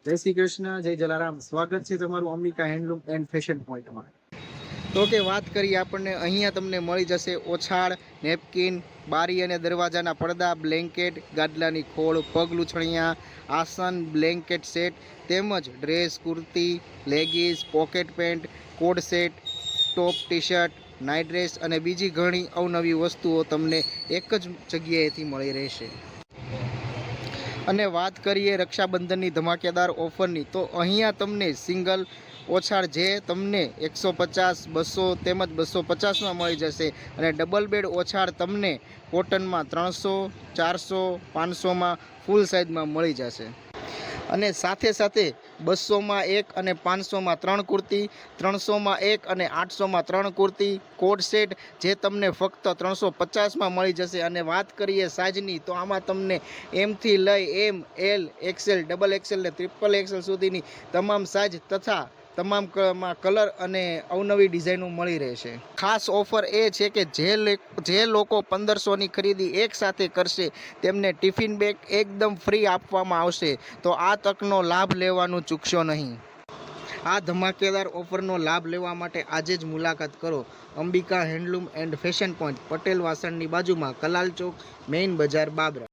જય શ્રી કૃષ્ણ, જય જલારામ। સ્વાગત છે તમારું અંબિકા હેન્ડલૂમ એન્ડ ફેશન પોઈન્ટમાં। તો કે વાત કરીએ આપણને અહીંયા તમને મળી જશે ઓછાળ, નેપકિન, બારી અને દરવાજાના પડદા, બ્લેન્કેટ, ગાદલાની ખોળ, પગ લૂછણિયા, આસન, બ્લેન્કેટ સેટ તેમજ dress, kurti, leggings, pocket pant, code set, top, T shirt, night dress અને બીજી ઘણી અવનવી વસ્તુઓ તમને એક જ જગ્યાએથી મળી રહેશે। અને વાત કરીએ રક્ષાબંધનની ધમાકેદાર ઓફરની, તો અહીંયા તમને સિંગલ ઓછાળ જે તમને 150, 200 તેમજ 250માં મળી જશે અને ડબલ બેડ ઓછાળ તમને કોટનમાં 300, 400, 500માં ફૂલ સાઇઝમાં મળી જશે। અને સાથે સાથે 200માં 1 અને 500માં 3 કુર્તી, 300માં 1 અને 800માં 3 કુર્તી, કોડ સેટ જે તમને ફક્ત 350માં મળી જશે। અને વાત કરીએ સાઇઝની, તો આમાં તમને એમથી લઈ એમ, એલ, એક્સેલ, ડબલ એક્સેલ ને ટ્રિપલ એક્સેલ સુધીની તમામ સાઇઝ તથા તમામ કલર અને અવનવી ડિઝાઇનો મળી રહેશે। ખાસ ઓફર એ છે કે જે લોકો 1500ની ખરીદી એક સાથે કરશે તેમને ટિફિન બેગ એકદમ ફ્રી આપવામાં આવશે। તો આ તકનો લાભ લેવાનું ચૂકશો નહીં। આ ધમાકેદાર ઓફરનો લાભ લેવા માટે આજે જ મુલાકાત કરો Ambika handloom and fashion point, Patel વાસણની બાજુમાં, કલાલ ચોક, મેઇન બજાર, બાબરા।